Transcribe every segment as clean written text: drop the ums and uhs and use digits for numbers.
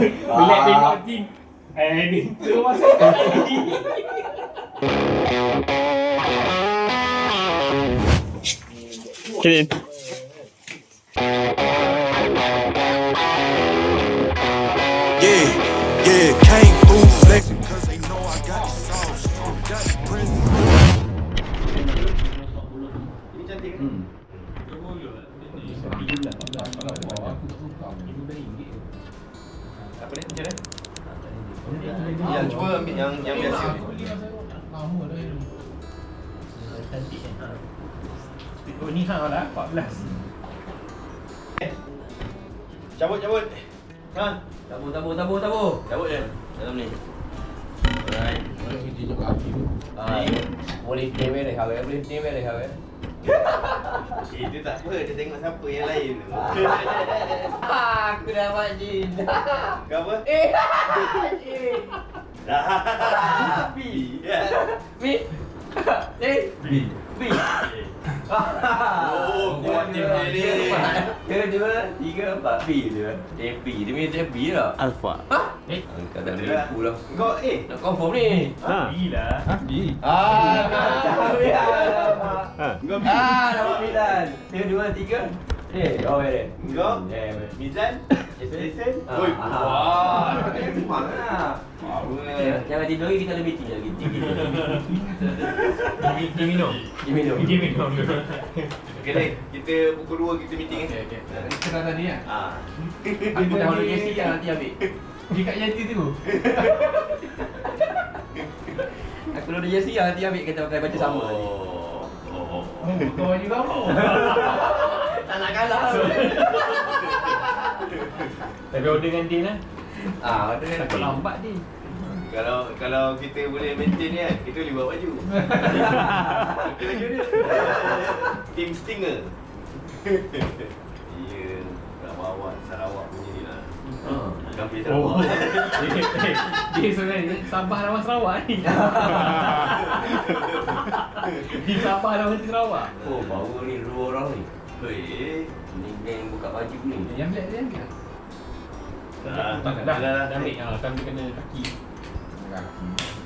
Bila tengok Jin dia terus masuk lagi. Okay. Yeah, came through flexing cause they know I got the sauce. Got the presents. Ini cantik kan? Apa ni? Macam mana? Ya, cuba ambil yang biasa. Lama dah ni. Cantik kan. Oh ni hang lah 14. Cabut. Ha? Cabut je. Dalam ni. Alright. Boleh play boleh hawe. Dia tak apa, dia tengok siapa yang lain tu. Aku dapat Jin. Kau apa? Jin. B. Ya. B. Oh, kuat tim dia ni. 1, 2, 3, 4 B dia. B. Dia punya dia B lah. Alpha. Kata dia pula. Kau Nak confirm ni. Ha. B lah. Kau B. Dapat Milan. 1, 2, 3. Oh ya. Kau Mizan. Jason. Oi, wah. Memang lah. Jangan tidur lagi, kita ada meeting lagi. Dia minum. Okey deh, kita pukul 2 kita meeting kan. Okey. Kita tadi ya. Aku dah order jersey yang nanti ambil. Dekat Yati tu. Aku order jersey yang nanti ambil, kita pakai baju sama. Kau baju kamu. Tak nak kalah. Tapi order dengan Din lah. Order kan. Takut lambat Din. Kalau kita boleh maintain ni kan, kita boleh buat baju. Kita baju dia. Team Stinger. Ya, nak bawa Sarawak punya ni lah. Kampung Sarawak. Dia sebenarnya Sabah lawan Sarawak ni. Di Sabah lawan Sarawak. Oh, baru ni 2 orang ni. Hei. Ni geng buka baju ni. Yang black dia ambil. Tak dah. Dah ambil. Kami kena kaki.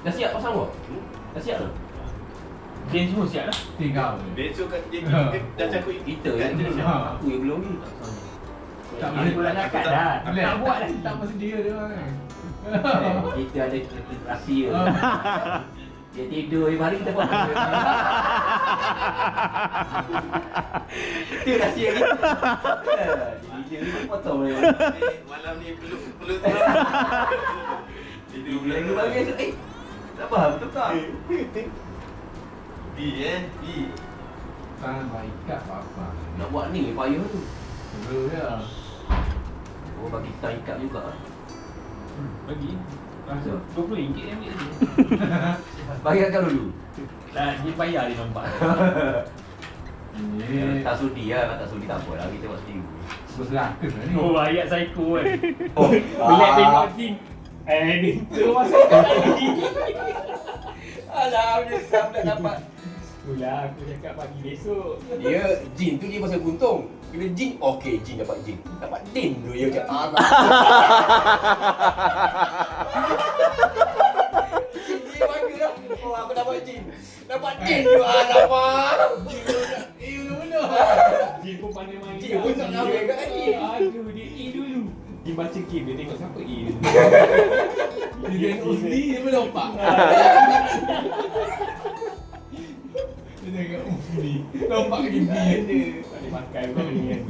Dah siap pasang kau? Dah siap dah? Din semua siap dah. Tinggal. Besok dia dah cakap Kita yang kena siap. Aku yang belum ni. Tak Dia pula cakap dah. Tak buat dah. Tak mesti dia kan. Kita ada rahsia. Dia tidur, mari kita buat. Itu rahsia kita. Dia ni potong ni. Malam ni peluk. Itu Lagi bagi esok, tak faham betul tak? B. Tangan baik kat apa. Nak buat ni payah tu. Dulu dia. Oh, bagi kita ikat juga. Bagi. Rasa RM20 dia ambil tadi. Bagi akak dulu. Dah dia bayar dia nampak. Ni. Tak sudi lah, tak sudi tak apa lah. Kita buat sendiri. Berselaka ni. Oh ayat psycho kan. Bila tengok Jin dia terus masuk lagi. Alah, dia tak dapat. Itulah aku cakap pagi besok. Dia, Jin tu dia pasal buntung. Bila Jin, okey Jin dapat Jin. Dapat Din tu dia macam alah. Dia bangga dah. Oh, aku dapat Jin. Dapat Din tu, alamak. Jin pun pandai main. Jin pun tak nak ambil kat lagi. Aduh, dia A dulu. Dia baca game, dia tengok siapa A dulu. Dia tengok sendiri dia melompat. Dia tengok ni. Lompat ke gini je. Tak boleh pakai pun ni kan.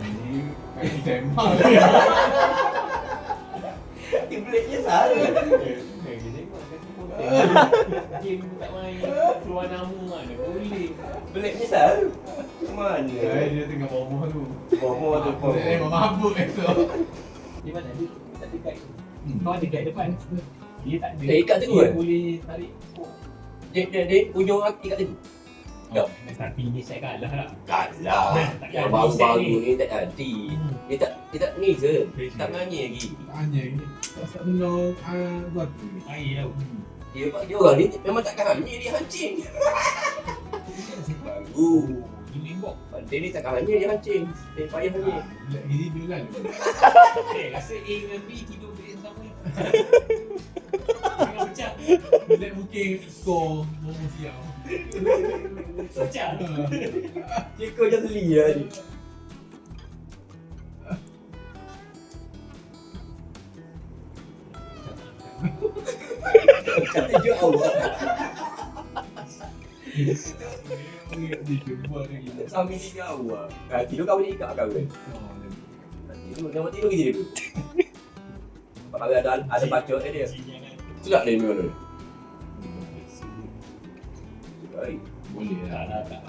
Ni kaki tembak. Dia beliknya salah. Dia tengok kasi potek. Game tak main. Keluar nama mana boleh. Beliknya salah. Mana? Dia tengah bomoh tu. Bomoh tu pun. Dia memang mabuk esok. Di mana dia? Tak ada guide. Kau ada guide depan. Dia tak ada. Ikat tu Dia kan? boleh tarik. Dia ujung ikat tadi. Tak. Tapi dia set kalah lah. Kalah. Tak Yang jadi baru-baru set ni tak jadi. Dia tak ni ke? Tak menyanyi lagi. Tanya ni. Pasal menolong buat tu. Air lah. Dia orang ni memang takkan hamil, dia hancing. Baru. Dia tembok. Pada Tadi tak kawan dia hancing. Dia payah hancing. Bila gini dulu kan. Rasa A dengan B tidur bilik sama. Jangan pecah. Bila mungkin skor mau siap. Pecah. Ceko je teli lah ni. Cantik je awak. Dia jumpa lagi. Sambil tiga awak. Tidur kau ni ikat kau kan? Tidur, nama tidur kerja dulu. Kalau ada bacot dia. Sedap dia ni mana? Baik. Boleh lah. Tak.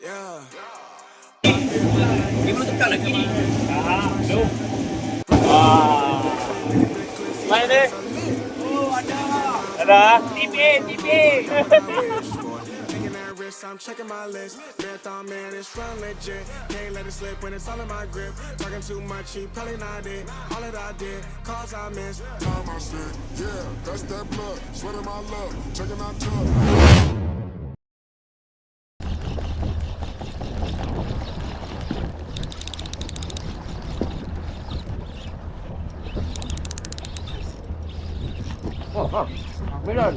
Yeah. Dia belum tekan lagi ni. Main deh. Ada. TV. Taking that risk, I'm checking my list. Marathon man, it's run legit. Can't let it slip when it's all in my grip. Talking too much, he probably not it. All that I did, cause I missed. Time I spent, yeah, that's that blood. Sweating my love, checking my truck. Melon.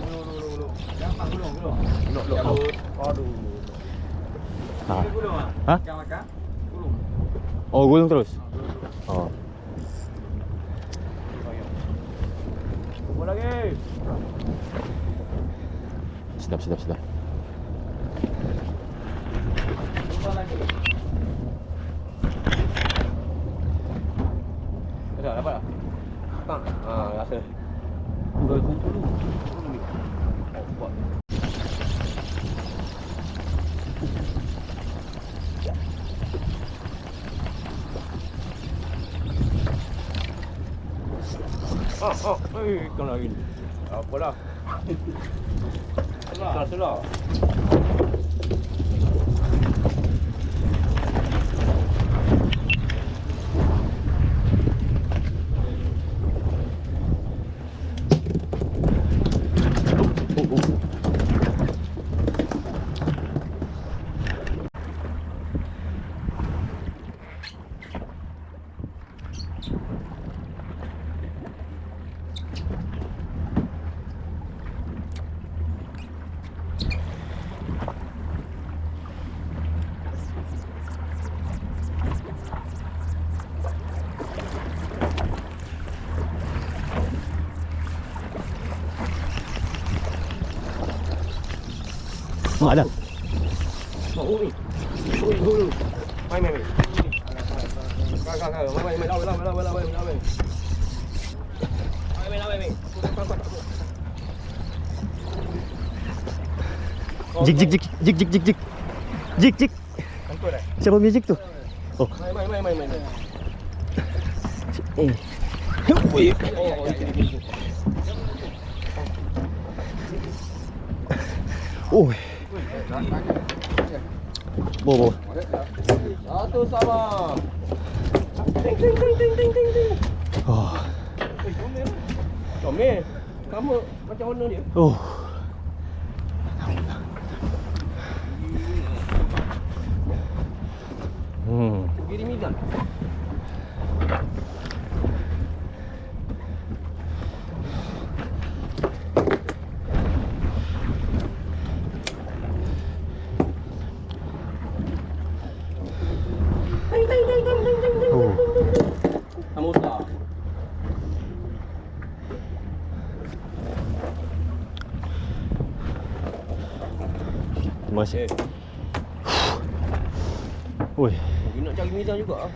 Hah? Oh, gulung terus. Oh. Lagi. Sedap. Dah dapat dah. Tak. Rasa. Kau lagi. Apa dah? Salah. Mak ada. Ui. Mai. Kau. Mai. Jik. Siapa music tu? Oh. Mai. Oh. Bo. Satu sama. Ting. Oh. Comel. Kamu macam mana dia? Oh. Gini mizan. Samosa. Masih. Oi. Dia nak cari mizan juga.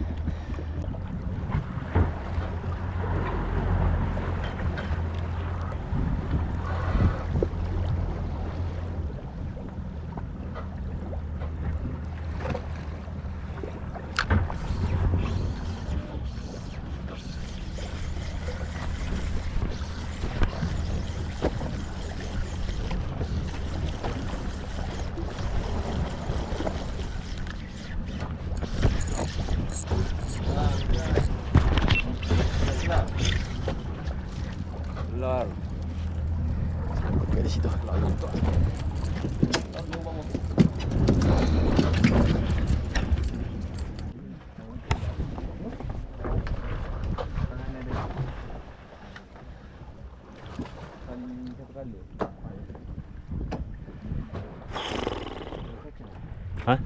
di situ. Hah?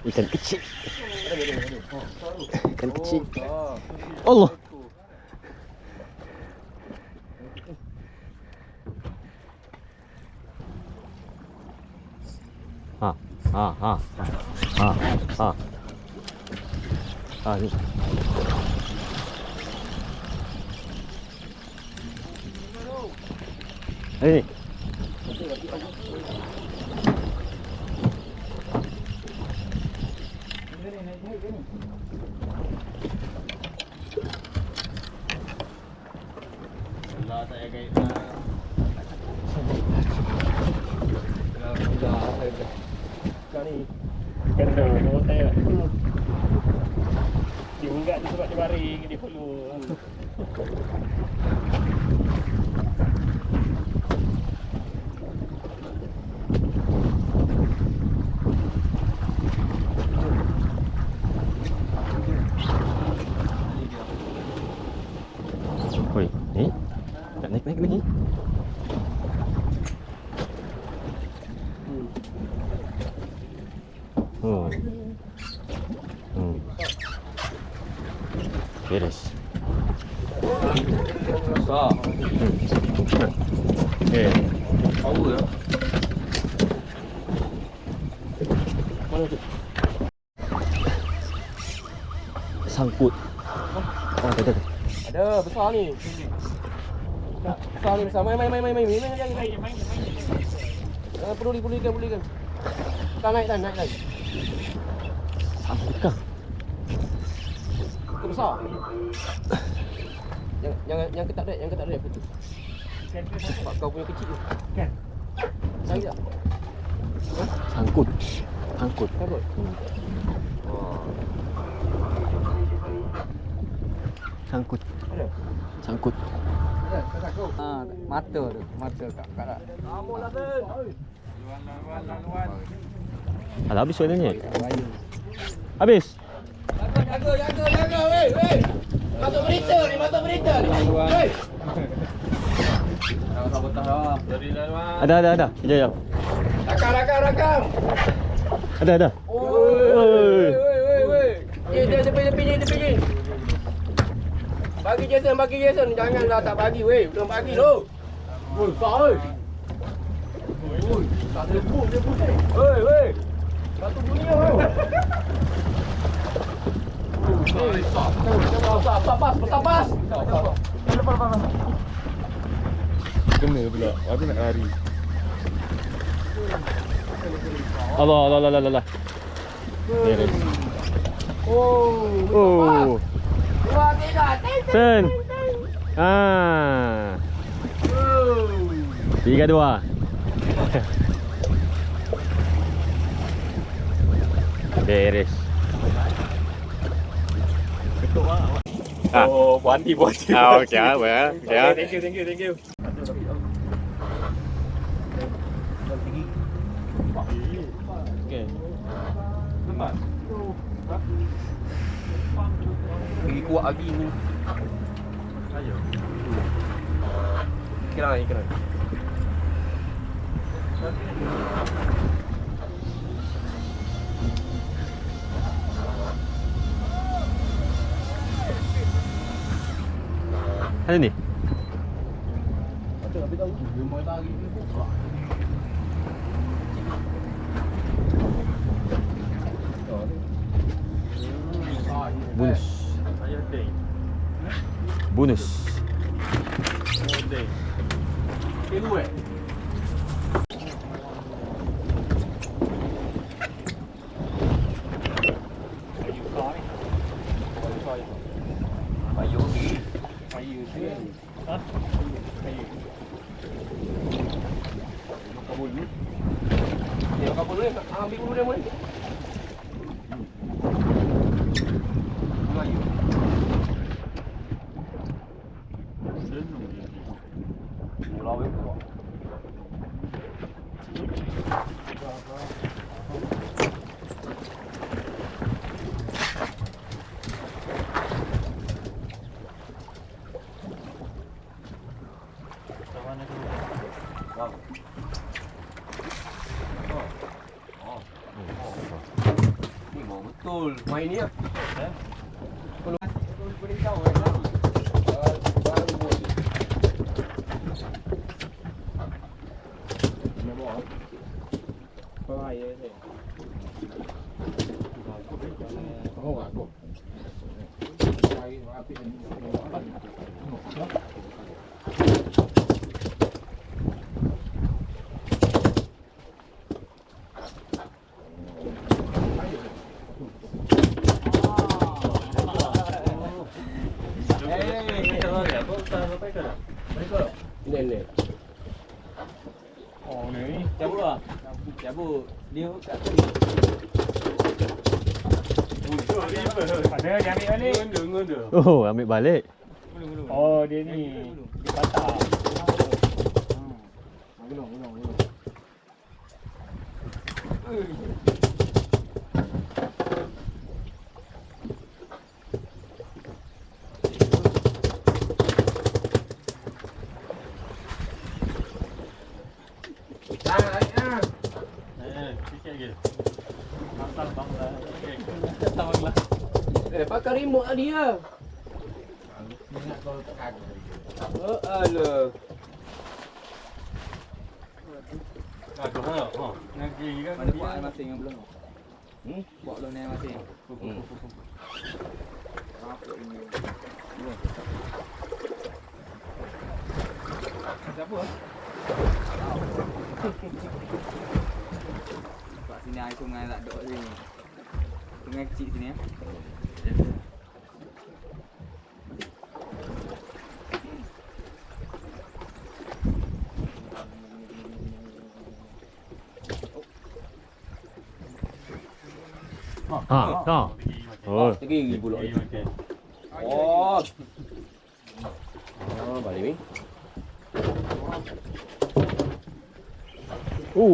Ikan kecil. Ikan kecil. Allah. Ni. Ni. Dia minggat tu sebab dia baring, dia follow. Oi, ni. Tak naik lagi. Beres. Besar. Power lah. Sangkut. Oh, ada. Ada besar ni. Besar ni besar. Main. Pulihkan. Tak naik lagi. Sangkut kah? Itu besar. Yang ketak dia putus. Sebab kau punya kecil tu. Kan? Sakit tak? Sangkut. Sangkut. Sangkut. Ada? Sangkut. Mata kat karat. Amolah Ben. Luan. Dah habis soalan ni. Habis. Jaga weh. Masuk berita ni. Weh. Ada. Kejap. Rakam. Ada. Weh. Dia tepi. Bagi Jason. Janganlah tak bagi weh. Belum bagi tu. Woi, besar weh. Woi. Tak ada bom dia pun. Weh. Satu bunyi weh. Pas. Kena pula. Aku nak lari. Allah. Beres. Oh. Wah, tidak. Sen. 3-2. Beres. Oh, buat hati. Okey, well. Thank you. Pergi kuat lagi ni. Ayo. Kira. Ada ni. Tapi tahu dia main lagi dia buka. Bonus. Kelu Payung okey. Payung tu. Ha? Payung. Kabul dulu. Dia kabul dulu. Ambil dulu dia boleh. Melayu. Melayu tu. Ni mau betul main ni ah. Boleh tahu kan. Baru boleh. Bahaya tu. Oh, aku. Cari api ni. Ini. Oh, ni. Cabut lah. Cabut. Dia kat sini. Ada yang ambil balik. Oh, ambil balik. Oh, dia ni. Dia patah. Gulung. Pakai remote tadi lah. Oh, alah. Mana buat air masing yang belum? Buat belum air masing. Apa ini? Siapa? Kat sini air sungai tak ada sini. Sungai kecil sini ya. Ha. Oh. Tinggi pula. Oh. Oh, balik ni. Tu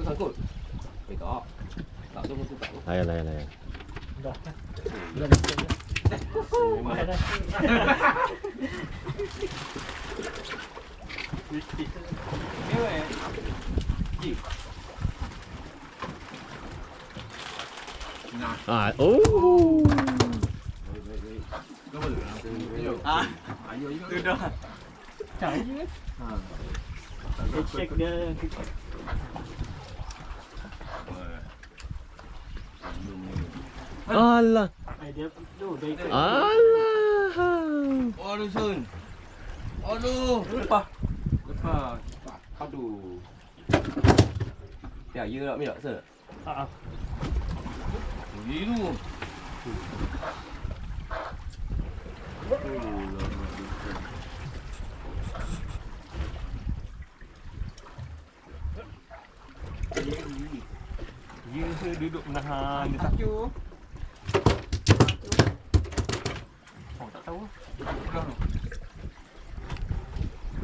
sangkut. Tak. Tak tu tak. Layan. Ah, oh. Ayo tu dah. Cari je. Check dia. Alah. Dia tu dah ikut. Alah. Aduh Sun. Aduh. Lepas. Aduh. Ya, tak ambil tak, Sir? Ha. Biru. Dia duduk menahan dia tak. Oh, tak tahu.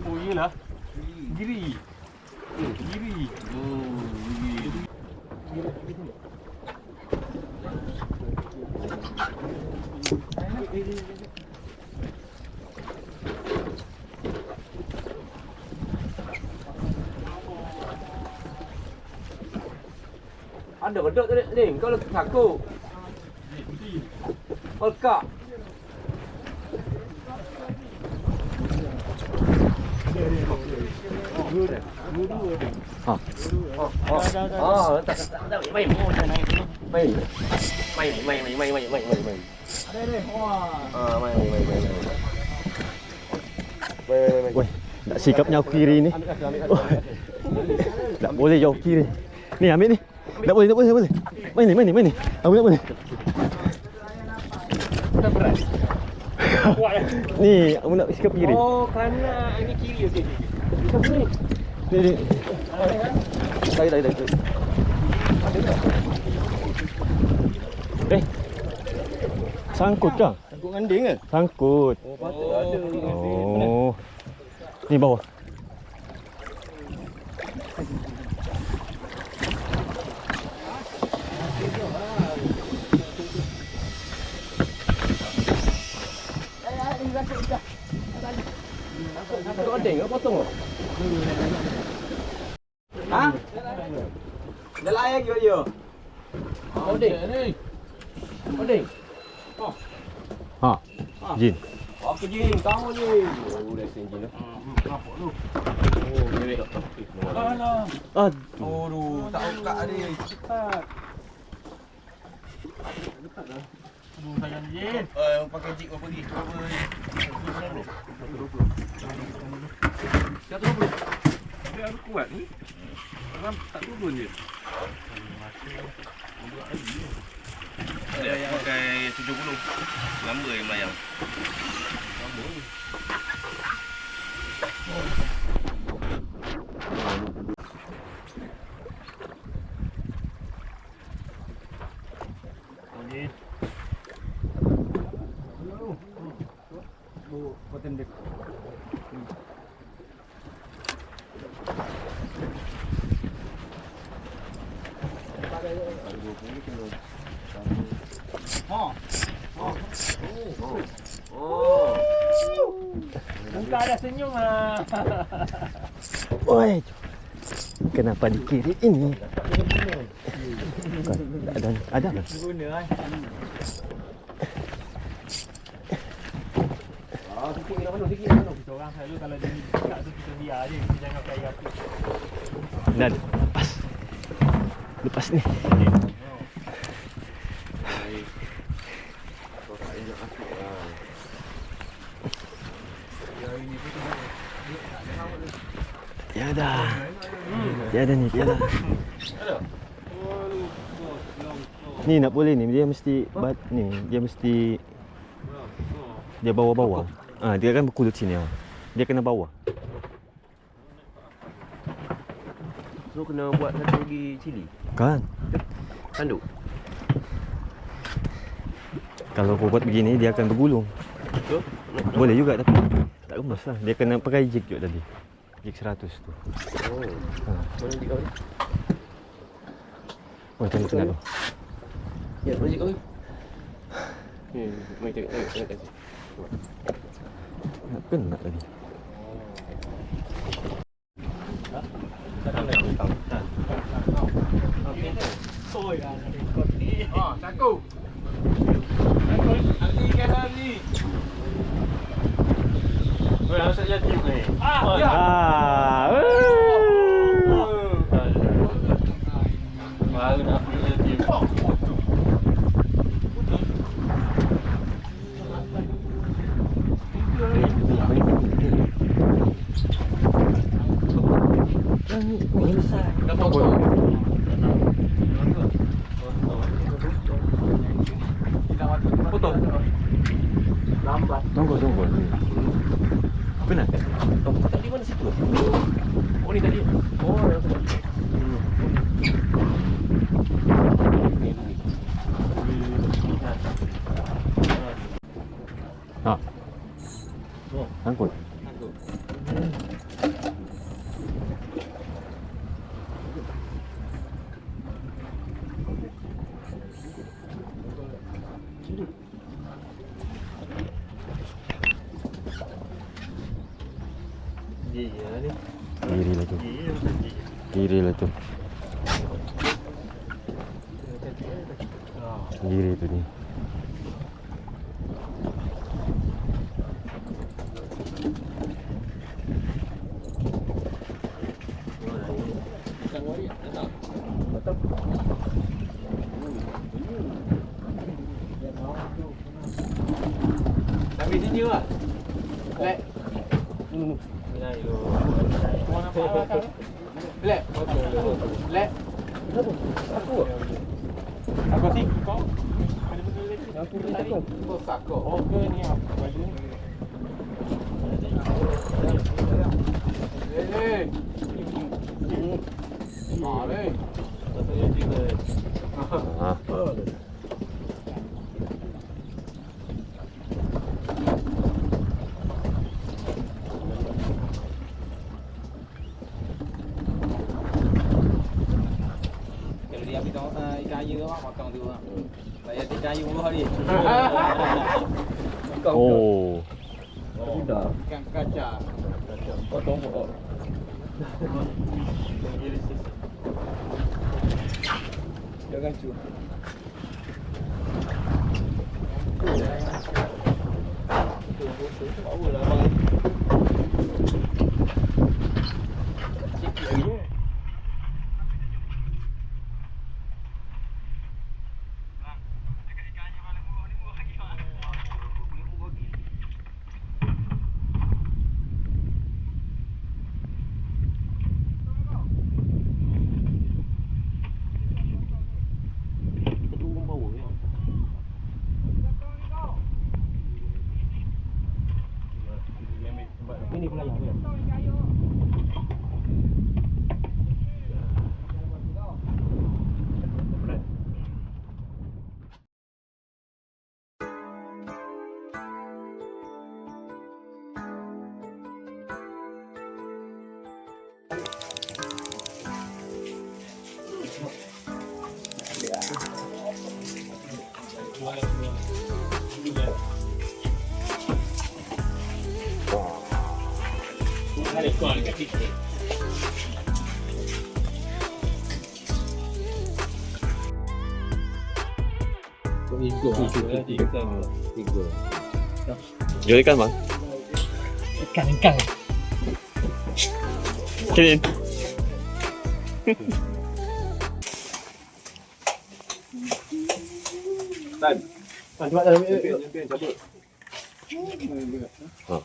Oh, iyalah. Giri. Oh, giri. Ada bedok tadi ni. Kau letak takut. Olka. Tak. Main. Ada. Wah. Weh, nak sikapnya aku kiri ni. Oh, tak boleh jauh kiri. Ni ambil ni. Tak boleh. Main ni. Aku tak boleh. tak berat. Kuat lah. Ni, aku nak sikap kiri. Oh, kerana ini kiri okey. Ni. Dah. Sangkut kah? Sangkut nganding ke? Sangkut. Oh, patut ada. Oh. Ni bawah. Sangkut nganding ke potong ke? Ha? Dah layak ke dia? Nganding ni. Nganding. Ha. Jin. Apa Jin? Kamu ni. Oh, dah sen Jin dah. Nampak tu. Oh, ni tak. Alah. Ah, Aduh, tak buka dia. Cepat. Aduh, sayang Jin. Pakai jig kau pergi. Dia harus kuat ni. Orang tak turun je. Ada yang pakai 70. Lama yang melayang. Muka dah senyum lah. oi. Kenapa di kiri ini? Bukan, ada kan? Guna kan. Sikit nak mana? Sikit nak mana? Kita orang selalu kalau dia dekat tu kita biar je. Kita jangan pakai apa. Dan lepas ni. Tiada ni, tiada. Ni nak boleh ni, dia mesti dia mesti dia bawa-bawa. Ah, dia kan berkulut sini ah. Dia kena bawa. So kena buat satu lagi cili. Kan? Tanduk. Kalau kau buat begini dia akan bergulung. So, Boleh juga tapi tak gemas lah. Dia kena pakai jig juga tadi. Jig 100 tu. oh. Mana jig kau ni? Oh, macam tu nak tu. Ya, mana jig kau ni? Ni, mari tengok kasih. Nak kena tadi. Soi lah. Ah, cakup. Ali kan Ali. Oh, yang saya jadi ni. Ya. Baru nak pergi jadi. Tunggu. Benar? Tadi mana situ? Oh, ni tadi. Oh, yang tu. Ha. Angkut. Kiri lah tu. Kiri tu ni. Ambil sini lah. Lek. Lek. Lek. Aku sih kau. Ada benda lagi. Yang tu tadi tu sakok. Oh ke ni apa baju ni? Eh. Mare. Saya juga. Ah. Kalau dia ambil ikan air tu potong tu. Saya ikan air murah dia. Oh. Ikan kaca. Potong pokok. Jangan cu. Ini pula yang ni. Ada kuah dekat sini. Tiga. Jual ikan bang? Ikan. Kinin. Cepat dah ambil. Ha.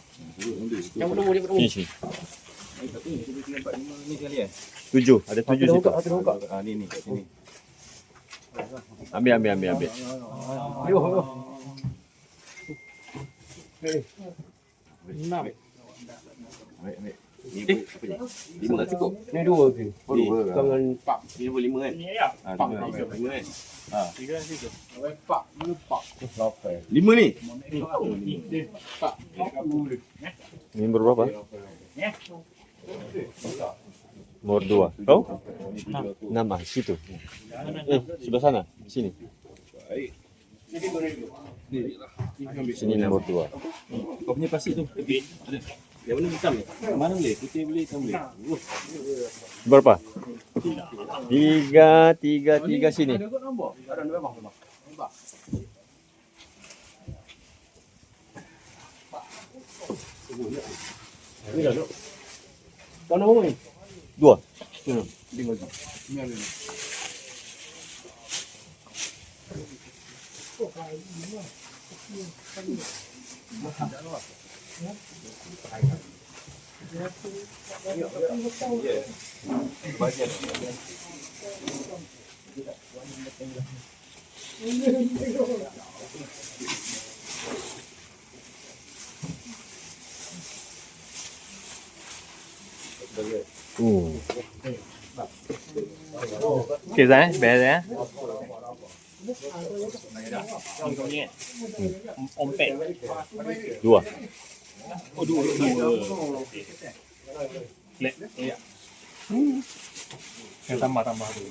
Yang belum dia Sini sini. Ni sekali 7. Ada 7 situ. ni kat sini. Ambil. Aduh. Enam. Ambil. Ni apa ni? 5 tak cukup. Ni dua ke? Oh, dua. Dengan pak. Ni 5 kan? Ya. Ha, 5 kan? Ha. Tiga situ. Pak. Mana pak? Lapar. 5 ni. Pak. Nombor berapa? Nomor 2. Kau? 6 situ. Sebelah sana. Sini. Sini nomor 2. Kau punya plastik tu. Ada. Yang mana hitam ni? Mana boleh? Putih boleh, hitam boleh. Berapa? 3 sini. Ada kot nombor. Ada nombor. Nampak. Ini dah duk. Kau nombor ni? 2. Okey Zai, best ya. Ompet. 2. Oh, dua. Lek. Ya. Yang tambah tu.